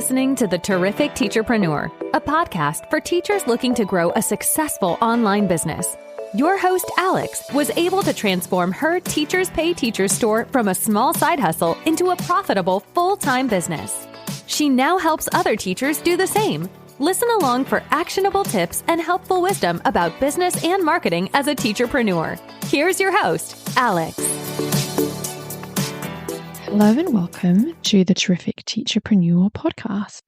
listening to the Terrific Teacherpreneur, a podcast for teachers looking to grow a successful online business. Your host, Alex, was able to transform her Teachers Pay Teachers store from a small side hustle into a profitable full-time business. She now helps other teachers do the same. Listen along for actionable tips and helpful wisdom about business and marketing as a teacherpreneur. Here's your host, Alex. Hello and welcome to the Terrific Teacherpreneur podcast.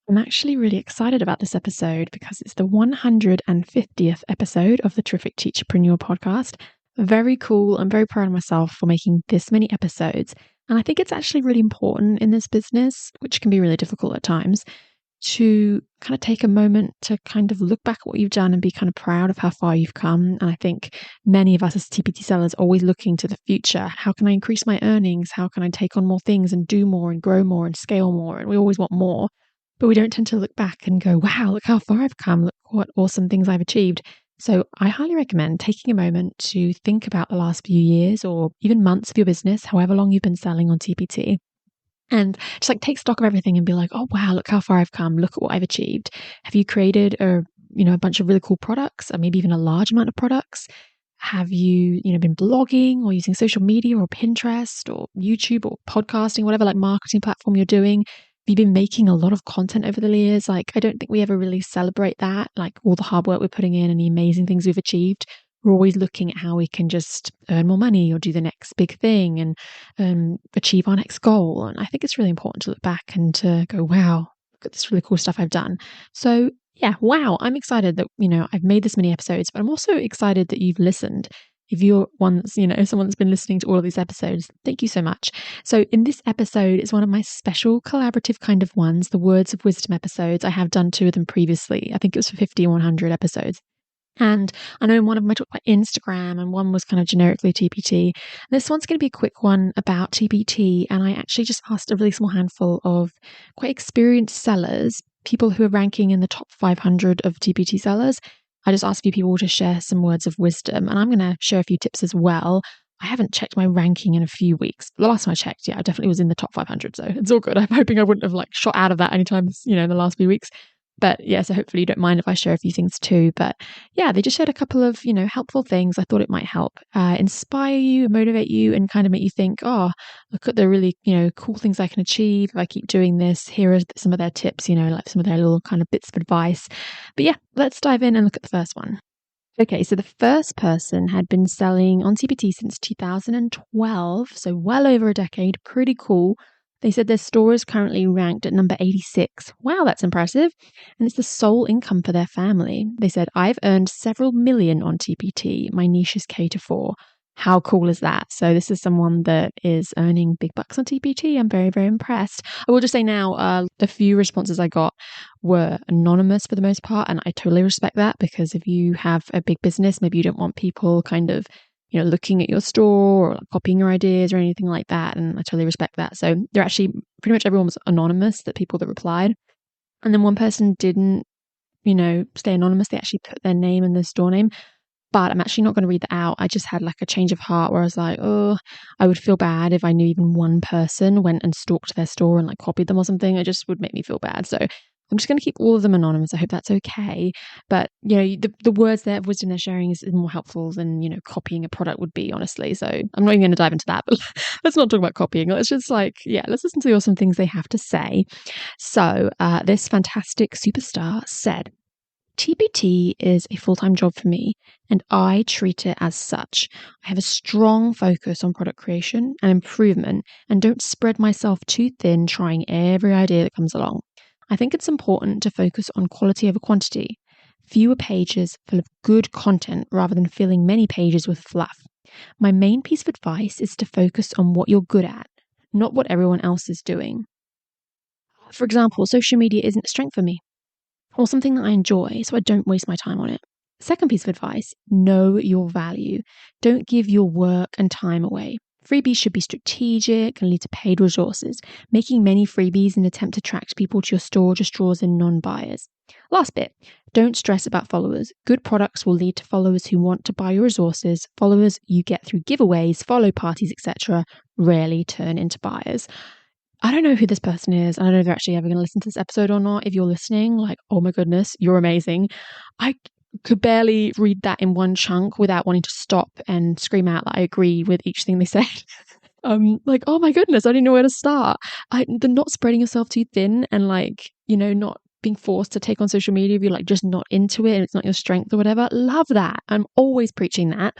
I'm actually really excited about this episode because it's the 150th episode of the Terrific Teacherpreneur podcast. Very cool. I'm very proud of myself for making this many episodes. And I think it's actually really important in this business, which can be really difficult at times, to kind of take a moment to kind of look back at what you've done and be kind of proud of how far you've come. And I think many of us as TPT sellers are always looking to the future. How can I increase my earnings? How can I take on more things and do more and grow more and scale more? And we always want more, but we don't tend to look back and go, wow, look how far I've come. Look what awesome things I've achieved. So I highly recommend taking a moment to think about the last few years or even months of your business, however long you've been selling on TPT. And just like take stock of everything and be like, oh, wow, look how far I've come. Look at what I've achieved. Have you created a bunch of really cool products or maybe even a large amount of products? Have you, been blogging or using social media or Pinterest or YouTube or podcasting, whatever like marketing platform you're doing? Have you been making a lot of content over the years? Like, I don't think we ever really celebrate that, like all the hard work we're putting in and the amazing things we've achieved. We're always looking at how we can just earn more money or do the next big thing and achieve our next goal. And I think it's really important to look back and to go, wow, look at this really cool stuff I've done. So yeah, wow, I'm excited that, I've made this many episodes, but I'm also excited that you've listened. If you're one that's, someone that's been listening to all of these episodes, thank you so much. So in this episode, it's one of my special collaborative kind of ones, the Words of Wisdom episodes. I have done two of them previously. I think it was for 50 or 100 episodes. And I know in one of them I talked about Instagram and one was kind of generically TPT. This one's going to be a quick one about TPT. And I actually just asked a really small handful of quite experienced sellers, people who are ranking in the top 500 of TPT sellers. I just asked a few people to share some words of wisdom, and I'm going to share a few tips as well. I haven't checked my ranking in a few weeks. The last time I checked, I definitely was in the top 500, so it's all good. I'm hoping I wouldn't have shot out of that anytime, in the last few weeks. But yeah, so hopefully you don't mind if I share a few things too. But yeah, they just shared a couple of, helpful things. I thought it might help inspire you, motivate you, and kind of make you think, oh, look at the really, cool things I can achieve if I keep doing this. Here are some of their tips, like some of their little kind of bits of advice. But yeah, let's dive in and look at the first one. Okay, so the first person had been selling on TPT since 2012, so well over a decade. Pretty cool. They said their store is currently ranked at number 86. Wow, that's impressive. And it's the sole income for their family. They said, I've earned several million on TPT. My niche is K-4. How cool is that? So this is someone that is earning big bucks on TPT. I'm very, very impressed. I will just say now, the few responses I got were anonymous for the most part. And I totally respect that because if you have a big business, maybe you don't want people kind of looking at your store or copying your ideas or anything like that. And I totally respect that. So they're actually, pretty much everyone was anonymous, the people that replied. And then one person didn't, stay anonymous. They actually put their name and their store name. But I'm actually not going to read that out. I just had a change of heart where I was like, oh, I would feel bad if I knew even one person went and stalked their store and copied them or something. It just would make me feel bad. So I'm just going to keep all of them anonymous. I hope that's okay. But, the words there of wisdom they're sharing is more helpful than, copying a product would be, honestly. So I'm not even going to dive into that, but let's not talk about copying. Let's just let's listen to the awesome things they have to say. So this fantastic superstar said, TPT is a full-time job for me, and I treat it as such. I have a strong focus on product creation and improvement and don't spread myself too thin trying every idea that comes along. I think it's important to focus on quality over quantity. Fewer pages full of good content rather than filling many pages with fluff. My main piece of advice is to focus on what you're good at, not what everyone else is doing. For example, social media isn't a strength for me, or something that I enjoy, so I don't waste my time on it. Second piece of advice, know your value. Don't give your work and time away. Freebies should be strategic and lead to paid resources. Making many freebies in an attempt to attract people to your store just draws in non-buyers. Last bit, don't stress about followers. Good products will lead to followers who want to buy your resources. Followers you get through giveaways, follow parties, etc. rarely turn into buyers. I don't know who this person is. I don't know if they're actually ever going to listen to this episode or not. If you're listening, like, oh my goodness, you're amazing. I could barely read that in one chunk without wanting to stop and scream out that I agree with each thing they said. Like, oh my goodness, I didn't know where to start. The not spreading yourself too thin and like, not being forced to take on social media if you're like just not into it and it's not your strength or whatever. Love that. I'm always preaching that.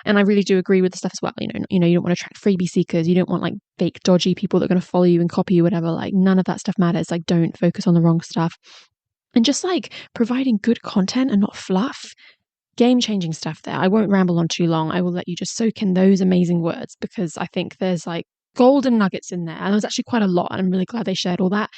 And I really do agree with the stuff as well. You don't want to attract freebie seekers. You don't want like fake, dodgy people that are going to follow you and copy you, whatever. Like none of that stuff matters. Like don't focus on the wrong stuff. And just like providing good content and not fluff. Game-changing stuff there. I won't ramble on too long. I will let you just soak in those amazing words because I think there's like golden nuggets in there. And there's actually quite a lot. And I'm really glad they shared all that.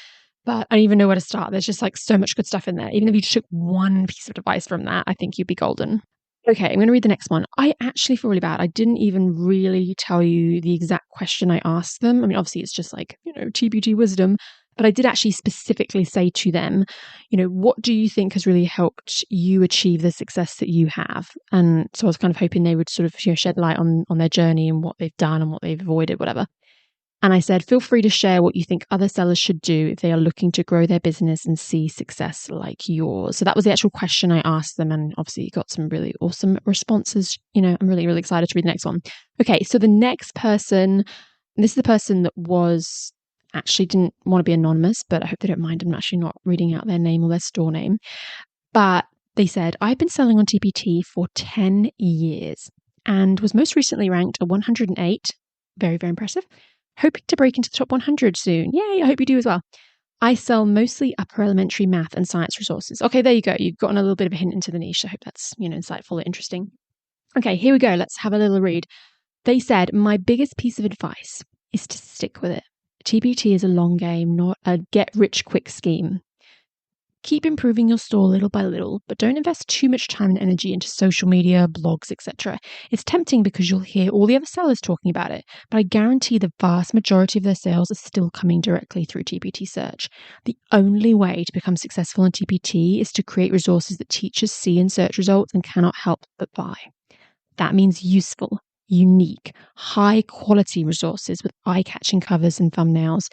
But I don't even know where to start. There's just like so much good stuff in there. Even if you just took one piece of advice from that, I think you'd be golden. Okay, I'm going to read the next one. I actually feel really bad. I didn't even really tell you the exact question I asked them. I mean, obviously it's just like, TPT wisdom. But I did actually specifically say to them, what do you think has really helped you achieve the success that you have? And so I was kind of hoping they would sort of shed light on their journey and what they've done and what they've avoided, whatever. And I said, feel free to share what you think other sellers should do if they are looking to grow their business and see success like yours. So that was the actual question I asked them. And obviously you got some really awesome responses. I'm really, really excited to read the next one. Okay, so the next person, this is the person that actually didn't want to be anonymous, but I hope they don't mind. I'm actually not reading out their name or their store name. But they said, I've been selling on TPT for 10 years and was most recently ranked a 108. Very, very impressive. Hoping to break into the top 100 soon. Yay, I hope you do as well. I sell mostly upper elementary math and science resources. Okay, there you go. You've gotten a little bit of a hint into the niche. I hope that's, insightful or interesting. Okay, here we go. Let's have a little read. They said, my biggest piece of advice is to stick with it. TPT is a long game, not a get-rich-quick scheme. Keep improving your store little by little, but don't invest too much time and energy into social media, blogs, etc. It's tempting because you'll hear all the other sellers talking about it, but I guarantee the vast majority of their sales are still coming directly through TPT search. The only way to become successful in TPT is to create resources that teachers see in search results and cannot help but buy. That means useful, unique, high-quality resources with eye-catching covers and thumbnails,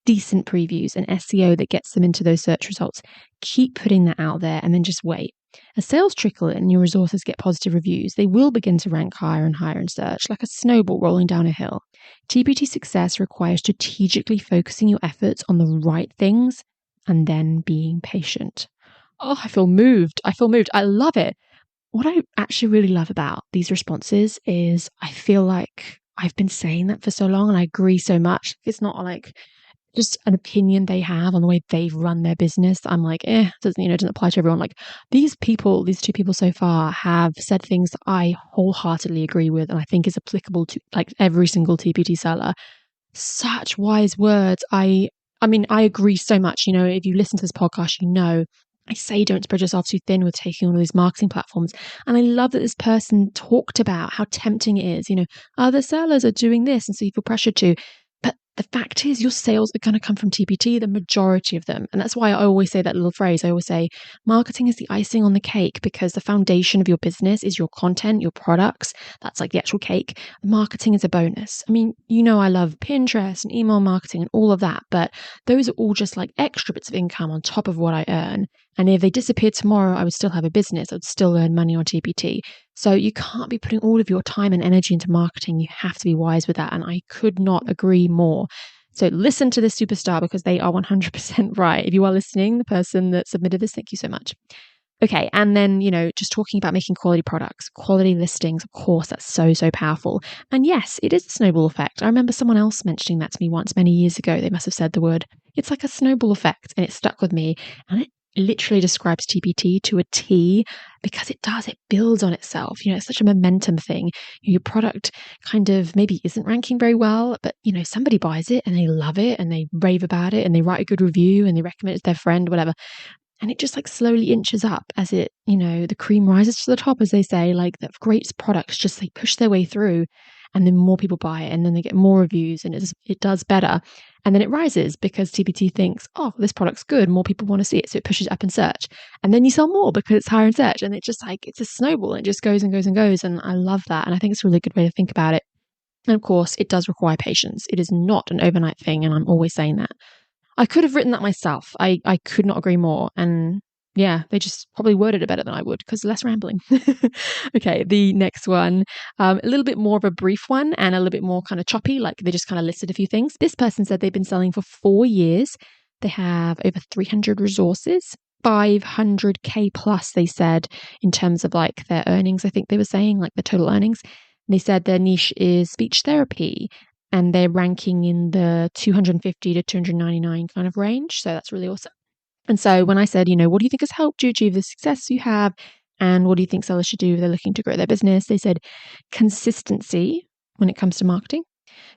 decent previews, and SEO that gets them into those search results. Keep putting that out there and then just wait. As sales trickle in and your resources get positive reviews, they will begin to rank higher and higher in search, like a snowball rolling down a hill. TPT success requires strategically focusing your efforts on the right things and then being patient. Oh, I feel moved. I love it. What I actually really love about these responses is I feel like I've been saying that for so long and I agree so much. It's not like just an opinion they have on the way they've run their business. I'm like, doesn't apply to everyone. Like these two people so far have said things that I wholeheartedly agree with and I think is applicable to like every single TPT seller. Such wise words. I mean, I agree so much. If you listen to this podcast, I say don't spread yourself too thin with taking on all these marketing platforms. And I love that this person talked about how tempting it is. Other sellers are doing this and so you feel pressured to. But the fact is your sales are going to come from TPT, the majority of them. And that's why I always say that little phrase. I always say marketing is the icing on the cake because the foundation of your business is your content, your products. That's like the actual cake. Marketing is a bonus. I mean, I love Pinterest and email marketing and all of that, but those are all just like extra bits of income on top of what I earn. And if they disappeared tomorrow, I would still have a business. I would still earn money on TPT. So you can't be putting all of your time and energy into marketing. You have to be wise with that. And I could not agree more. So listen to this superstar because they are 100% right. If you are listening, the person that submitted this, thank you so much. Okay. And then, just talking about making quality products, quality listings, of course, that's so, so powerful. And yes, it is a snowball effect. I remember someone else mentioning that to me once many years ago. They must have said the word, it's like a snowball effect, and it stuck with me. And it literally describes TPT to a T because it builds on itself. It's such a momentum thing. Your product kind of maybe isn't ranking very well, but somebody buys it and they love it and they rave about it and they write a good review and they recommend it to their friend, whatever. And it just like slowly inches up as it, the cream rises to the top, as they say. Like that great products just they push their way through and then more people buy it and then they get more reviews and it does better. And then it rises because TPT thinks, oh, this product's good. More people want to see it. So it pushes up in search. And then you sell more because it's higher in search. And it just like, it's a snowball. And it just goes and goes and goes. And I love that. And I think it's a really good way to think about it. And of course, it does require patience. It is not an overnight thing, and I'm always saying that. I could have written that myself. I could not agree more. And yeah, they just probably worded it better than I would because less rambling. Okay, the next one, a little bit more of a brief one and a little bit more kind of choppy. Like they just kind of listed a few things. This person said they've been selling for 4 years. They have over 300 resources, 500K plus, they said, in terms of like their earnings. I think they were saying like the total earnings. They said their niche is speech therapy, and they're ranking in the 250 to 299 kind of range. So that's really awesome. And so when I said, what do you think has helped you achieve the success you have? And what do you think sellers should do if they're looking to grow their business? They said consistency when it comes to marketing,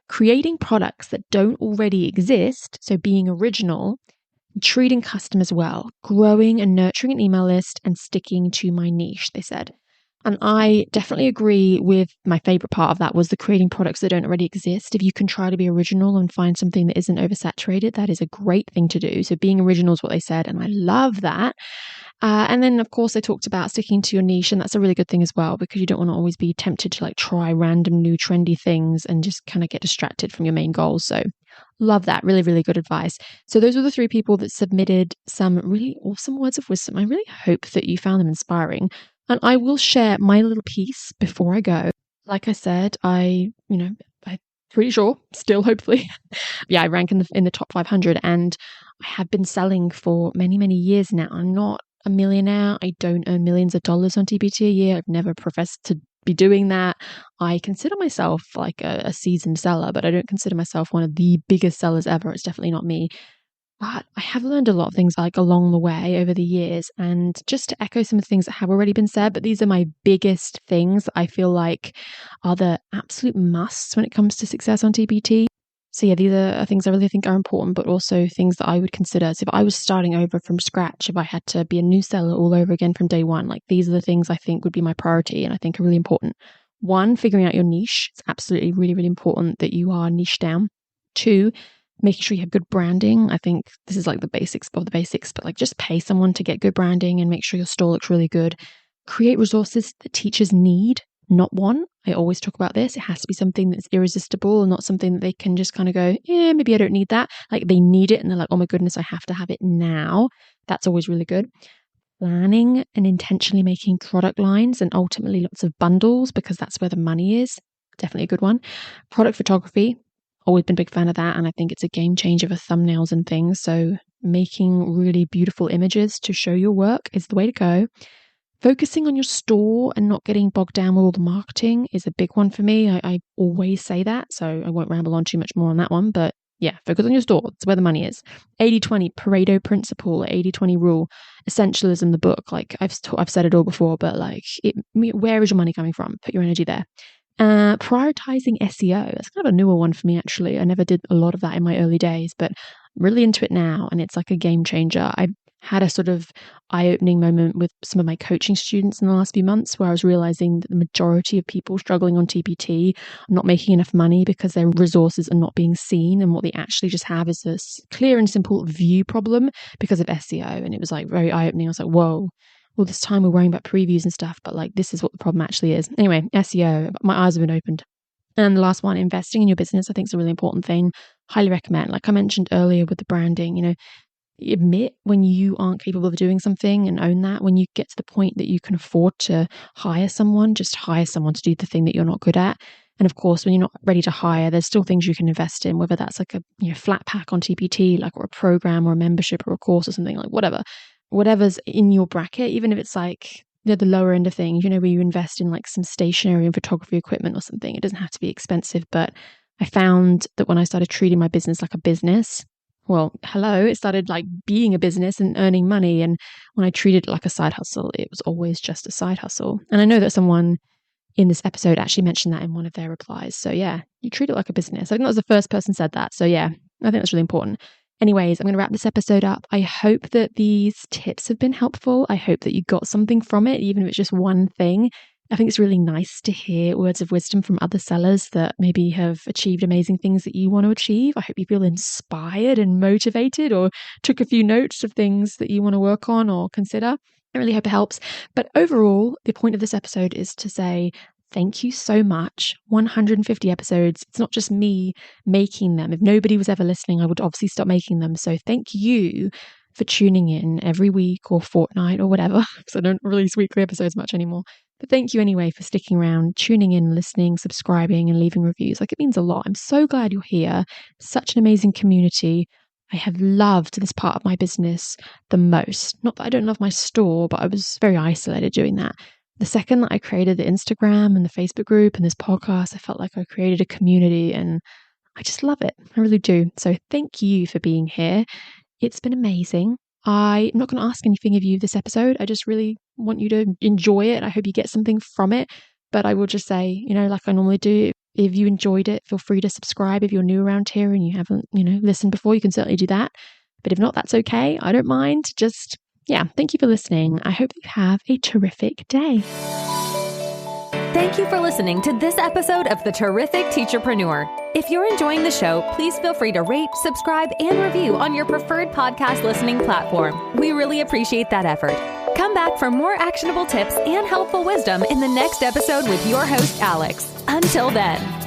creating products that don't already exist. So being original, treating customers well, growing and nurturing an email list, and sticking to my niche, they said. And I definitely agree with my favorite part of that was the creating products that don't already exist. If you can try to be original and find something that isn't oversaturated, that is a great thing to do. So being original is what they said, and I love that. And then, of course, they talked about sticking to your niche, and that's a really good thing as well, because you don't want to always be tempted to like try random new trendy things and just kind of get distracted from your main goals. So love that. Really, really good advice. So those were the 3 people that submitted some really awesome words of wisdom. I really hope that you found them inspiring. And I will share my little piece before I go. Like I said, I'm pretty sure, still hopefully, I rank in the top 500, and I have been selling for many, many years now. I'm not a millionaire. I don't earn millions of dollars on TPT a year. I've never professed to be doing that. I consider myself like a seasoned seller, but I don't consider myself one of the biggest sellers ever. It's definitely not me. But I have learned a lot of things like along the way over the years. And just to echo some of the things that have already been said, but these are my biggest things that I feel like are the absolute musts when it comes to success on TPT. So yeah, these are things I really think are important, but also things that I would consider. So if I was starting over from scratch, if I had to be a new seller all over again from day one, like these are the things I think would be my priority and I think are really important. 1, figuring out your niche. It's absolutely really, really important that you are niche down. 2, making sure you have good branding. I think this is like the basics of the basics, but like just pay someone to get good branding and make sure your store looks really good. Create resources that teachers need, not want. I always talk about this. It has to be something that's irresistible and not something that they can just kind of go, yeah, maybe I don't need that. Like they need it and they're like, oh my goodness, I have to have it now. That's always really good. Planning and intentionally making product lines and ultimately lots of bundles, because that's where the money is. Definitely a good one. Product photography. Always been a big fan of that, and I think it's a game changer for thumbnails and things. So making really beautiful images to show your work is the way to go. Focusing on your store and not getting bogged down with all the marketing is a big one for me. I always say that, so I won't ramble on too much more on that one, but yeah, focus on your store. It's where the money is. 80-20 Pareto principle, 80-20 rule, essentialism, the book. Like I've said it all before, but like where is your money coming from? Put your energy there. Prioritizing SEO. That's kind of a newer one for me, actually. I never did a lot of that in my early days, but I'm really into it now, and it's like a game changer. I had a sort of eye-opening moment with some of my coaching students in the last few months where I was realizing that the majority of people struggling on TPT are not making enough money because their resources are not being seen, and what they actually just have is a clear and simple view problem because of SEO. And it was like very eye-opening. I was like, whoa. All this time we're worrying about previews and stuff, but like this is what the problem actually is. Anyway, SEO, my eyes have been opened. And the last one, investing in your business, I think is a really important thing. Highly recommend. Like I mentioned earlier with the branding, admit when you aren't capable of doing something and own that. When you get to the point that you can afford to hire someone, just hire someone to do the thing that you're not good at. And of course, when you're not ready to hire, there's still things you can invest in, whether that's like a flat pack on TPT, like or a program or a membership or a course or something, like whatever's in your bracket, even if it's like the lower end of things, where you invest in like some stationery and photography equipment or something. It doesn't have to be expensive, but I found that when I started treating my business like a business, it started like being a business and earning money. And when I treated it like a side hustle, it was always just a side hustle. And I know that someone in this episode actually mentioned that in one of their replies. So yeah, you treat it like a business. I think that was the first person said that. So yeah, I think that's really important. Anyways, I'm going to wrap this episode up. I hope that these tips have been helpful. I hope that you got something from it, even if it's just one thing. I think it's really nice to hear words of wisdom from other sellers that maybe have achieved amazing things that you want to achieve. I hope you feel inspired and motivated, or took a few notes of things that you want to work on or consider. I really hope it helps. But overall, the point of this episode is to say, thank you so much. 150 episodes. It's not just me making them. If nobody was ever listening, I would obviously stop making them. So thank you for tuning in every week or fortnight or whatever, because I don't release weekly episodes much anymore. But thank you anyway for sticking around, tuning in, listening, subscribing, and leaving reviews. Like, it means a lot. I'm so glad you're here. Such an amazing community. I have loved this part of my business the most. Not that I don't love my store, but I was very isolated doing that. The second that I created the Instagram and the Facebook group and this podcast, I felt like I created a community, and I just love it. I really do. So thank you for being here. It's been amazing. I'm not going to ask anything of you this episode. I just really want you to enjoy it. I hope you get something from it. But I will just say, like I normally do, if you enjoyed it, feel free to subscribe. If you're new around here and you haven't, listened before, you can certainly do that. But if not, that's okay. I don't mind. Just, thank you for listening. I hope you have a terrific day. Thank you for listening to this episode of The Terrific Teacherpreneur. If you're enjoying the show, please feel free to rate, subscribe, and review on your preferred podcast listening platform. We really appreciate that effort. Come back for more actionable tips and helpful wisdom in the next episode with your host, Alex. Until then.